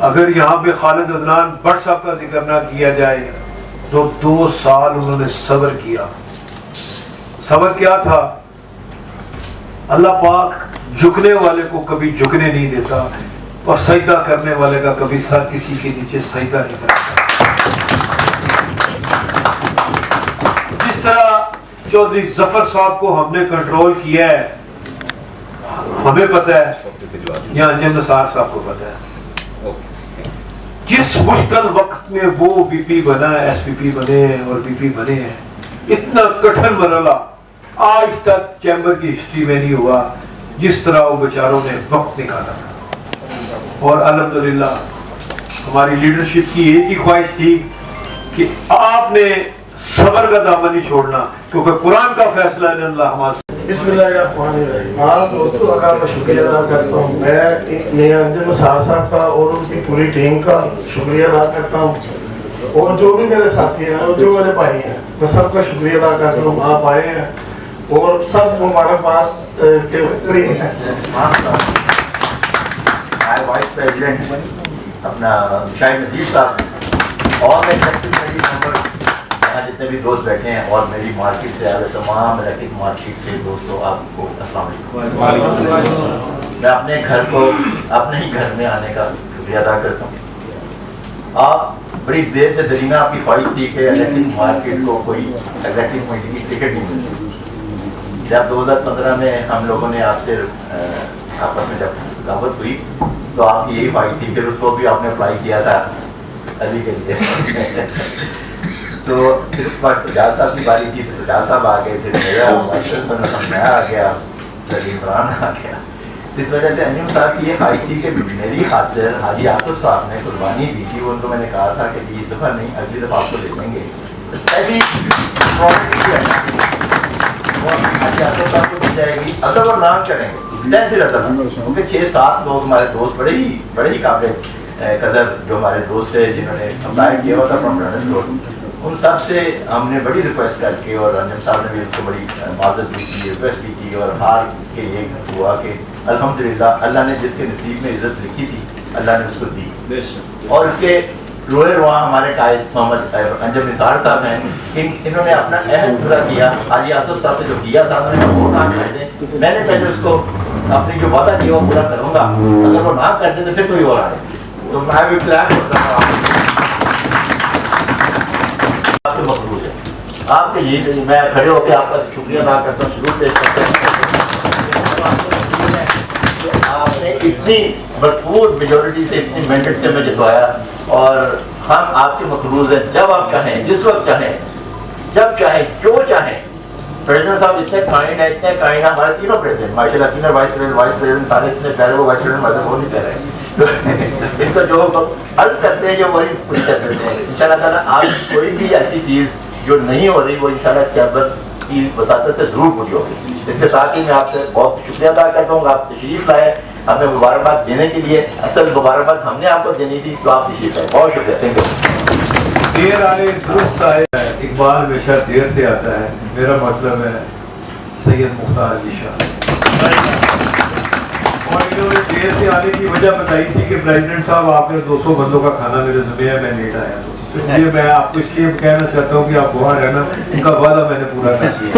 اگر یہاں پہ خالد عدنان بٹ صاحب کا ذکر نہ کیا جائے تو 2 سال انہوں نے صبر کیا. صبر کیا تھا؟ اللہ پاک جھکنے والے کو کبھی جھکنے نہیں دیتا اور سجدہ کرنے والے کا کبھی سر کسی کے نیچے سجدہ نہیں کرتا. جس طرح چودھری ظفر صاحب کو ہم نے کنٹرول کیا ہے، ہمیں پتہ ہے یا انجم نثار صاحب کو پتہ ہے. جس مشکل وقت میں وہ بی پی بنا، ایس پی پی بنے اور بی پی بنے ہیں، اتنا کٹھن مرحلہ آج تک چیمبر کی ہسٹری میں نہیں ہوا جس طرح وہ بیچاروں نے وقت نکالا تھا. اور الحمدللہ ہماری لیڈرشپ کی ایک ہی خواہش تھی کہ آپ نے صبر کا دامن نہیں چھوڑنا، کیونکہ قرآن کا فیصلہ ہے اللہ ہمارے. بسم اللہ الرحمن الرحیم. آپ دوستوں کا شکریہ ادا کرتا ہوں. میں انجم نثار صاحب کا اور ان کی پوری ٹیم کا شکریہ ادا کرتا ہوں، اور جو بھی میرے ساتھی ہیں اور جو میرے بھائی ہیں، میں سب کا شکریہ ادا کرتا ہوں. آپ آئے ہیں اور سب مبارکباد کے قریب ہیں. وائس پریزیڈنٹ اپنا شاہد نذیر صاحب اور میں یہاں جتنے بھی دوست بیٹھے ہیں اور میری مارکیٹ سے آئے تمام الیکٹرک مارکیٹ کے دوستوں، آپ کو السلام علیکم. میں اپنے گھر کو اپنے ہی گھر میں آنے کا شکریہ ادا کرتا ہوں. آپ بڑی دیر سے درینہ آپ کی خواہش تھی کہ الیکٹرک مارکیٹ کو کوئی الیکٹرک کمیٹی کی ٹکٹ نہیں ملتی. جب 2015 میں ہم لوگوں نے آپ سے آپس میں جب دعوت ہوئی تو آپ کی یہی خواہش تھی. پھر اس کو بھی آپ نے اپلائی کیا تھا علی کے لیے. تو پھر اس بار سجاد صاحب کی باری تھی تو سجاد صاحب آ گئے، پھر میں آ گیا، عمران آ گیا. اس وجہ سے انجم صاحب کی یہ خواہش تھی کہ میری خاطر حاجی آصف صاحب نے قربانی دی تھی. ان کو میں نے کہا تھا کہ اس دفعہ نہیں، اگلی دفعہ آپ کو لے لیں گے. حاجی آصف صاحب کو دی جائے گی، اگر وہ نام کریں گے پھر کیونکہ 6-7 لوگ ہمارے دوست بڑے ہی قابل قدر جو ہمارے دوست تھے جنہوں نے اپلائی کیا ہوا تھا فرام لنڈن، ان سب سے ہم نے بڑی ریکویسٹ کر کے، اور انجم صاحب نے بھی ان کو بڑی معذرت بھی کی، ریکویسٹ بھی کی، اور ہار کے یہ ہوا کہ الحمدللہ اللہ نے جس کے نصیب میں عزت لکھی تھی اللہ نے اس کو دی. اور اس کے روئے رواں ہمارے قائد محمد انجم نثار صاحب ہیں. انہوں نے اپنا عہد پورا کیا. حاجی آصف صاحب سے جو کیا تھا انہوں نے وہ کام کر دیں. میں نے پہلے اس کو اپنی جو وعدہ کیا وہ پورا کروں گا، اگر وہ نہ کر دیں تو پھر کوئی اور آئے. تو میں بھی پلان کرتا ہوں آپ کے مخلوق ہے، آپ کے یہ میں کھڑے ہو کے آپ کا شکریہ ادا کرتا ہوں. شروع پیش کرتے ہیں آپ نے اتنی بھرپور میجورٹی سے اتنی مینڈیٹ سے ہمیں جتوایا، اور ہم آپ کے مقروض ہیں. جب آپ چاہیں، جس وقت چاہیں، جب چاہیں، جو چاہیں. پریزیڈنٹ صاحب اتنے کائنڈ ہیں ہمارے تینوں پریزیڈنٹ ماشاء اللہ، سینئر وائس پریزیڈنٹ سارے اتنے پیارے. وہ وائس پریزیڈنٹ مطلب وہ نہیں کہہ رہے ان کو جو عرض کرتے ہیں جو وہی پوری کر دیتے ہیں. ان شاء اللہ تعالیٰ آپ کوئی بھی ایسی چیز جو نہیں ہو رہی وہ ان شاء اللہ چیمبر کی وساطت سے ضرور پوری ہوگی. اس کے ساتھ ہی میں آپ سے بہت شکریہ ادا کرتا ہوں. آپ تشریف لائے ہمیں مبارکباد دینے کے لیے. اصل مبارکباد ہم نے آپ کو دینی تھی تو آپ تشریف لائے. بہت شکریہ. Thank you. دیر آئے درست آئے. اقبال ہمیشہ دیر سے آتا ہے. میرا مطلب ہے سید مختار علی شاہ. اور انہوں نے دیر سے آنے کی وجہ بتائی تھی کہ پریزیڈنٹ صاحب آپ نے 200 بندوں کا کھانا میرے ذمہ ہے، میں لیٹ آیا. تو یہ میں آپ کو اس لیے کہنا چاہتا ہوں کہ آپ وہاں رہنا، ان کا وعدہ میں نے پورا کر دیا.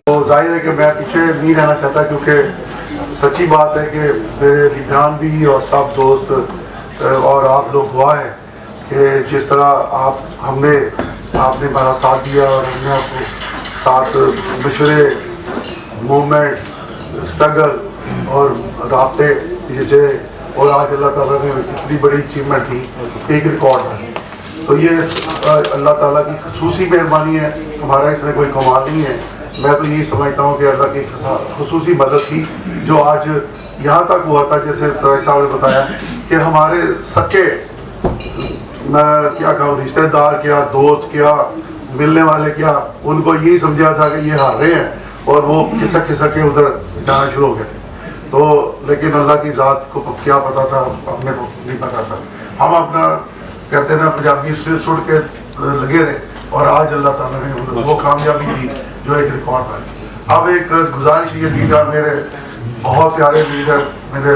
تو ظاہر ہے کہ میں پیچھے نہیں رہنا چاہتا، کیونکہ سچی بات ہے کہ میرے لیڈران بھی اور سب دوست اور آپ لوگ گواہ ہیں کہ جس طرح آپ نے ہمارا ساتھ دیا، اور ہم نے آپ کو ساتھ مشورے، موومنٹ، اسٹرگل اور رابطے جیسے، اور آج اللہ تعالیٰ نے اتنی بڑی اچیومنٹ کی، ایک ریکارڈ ہے. تو یہ اللہ تعالیٰ کی خصوصی مہربانی ہے، ہمارا اس میں کوئی کمال نہیں ہے. میں تو یہی سمجھتا ہوں کہ اللہ کی خصوصی مدد تھی جو آج یہاں تک ہوا تھا. جیسے طاہر صاحب نے بتایا کہ ہمارے سکے، میں کیا کہوں، رشتہ دار کیا، دوست کیا، ملنے والے کیا، ان کو یہی سمجھا تھا کہ یہ ہار رہے ہیں، اور وہ کھسک کے ادھر جانا شروع ہو گئے. تو لیکن اللہ کی ذات کو کیا پتا تھا، اپنے کو نہیں پتا تھا. ہم اپنا کہتے ہیں نا پنجابی سے سڑ کے لگے رہے، اور آج اللہ تعالیٰ نے وہ کامیابی دی جو ایک ریکارڈ ہے. اب ایک گزارش یہ لیڈر، میرے بہت پیارے لیڈر، میرے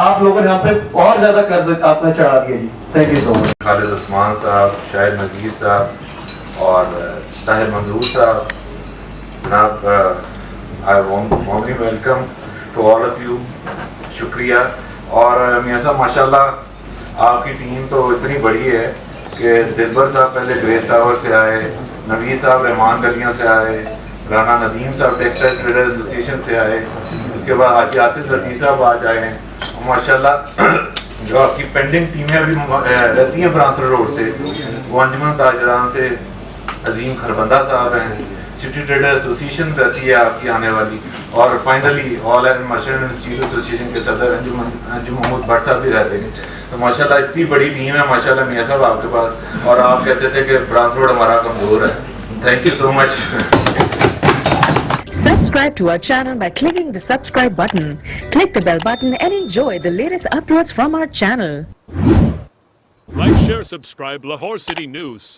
آپ لوگوں نے ہم پہ اور زیادہ قرض آپ نے چڑھا دیا جی. تھینک یو سو مچ. خالد عثمان صاحب, شاہد نذیر صاحب اور طاہر منظور صاحب, جناب I warmly welcome to all of you. شکریہ. اور میاں صاحب ماشاء اللہ آپ کی ٹیم تو اتنی بڑی ہے کہ دلبر صاحب پہلے گریس ٹاور سے آئے, نوید صاحب رحمان گلیوں سے آئے, رانا ندیم صاحب ٹیکسٹائل ٹریڈر ایسوسیشن سے آئے, اس کے بعد حاجی آصف لطیف صاحب آج آئے ہیں. ماشاء اللہ جو آپ کی پینڈنگ ٹیمیں ابھی رہتی ہیں برانتر روڈ سے, وہ انجمن تاجران سے عظیم خربندہ صاحب ہیں, سٹی ٹریڈر ایسوسیشن رہتی ہے آپ کی آنے والی, اور finally all and merchant institute association کے صدر انجم محمود بٹ صاحب بھی رہتے ہیں. تو ماشاء اللہ اتنی بڑی ٹیم ہے ماشاء اللہ میاں صاحب آپ کے پاس, اور آپ کہتے تھے کہ برانتر روڈ ہمارا کمزور ہے. Thank you so much. Subscribe to our channel by clicking the subscribe button. Click the bell button and enjoy the latest uploads from our channel. Like, share, subscribe Lahore City News.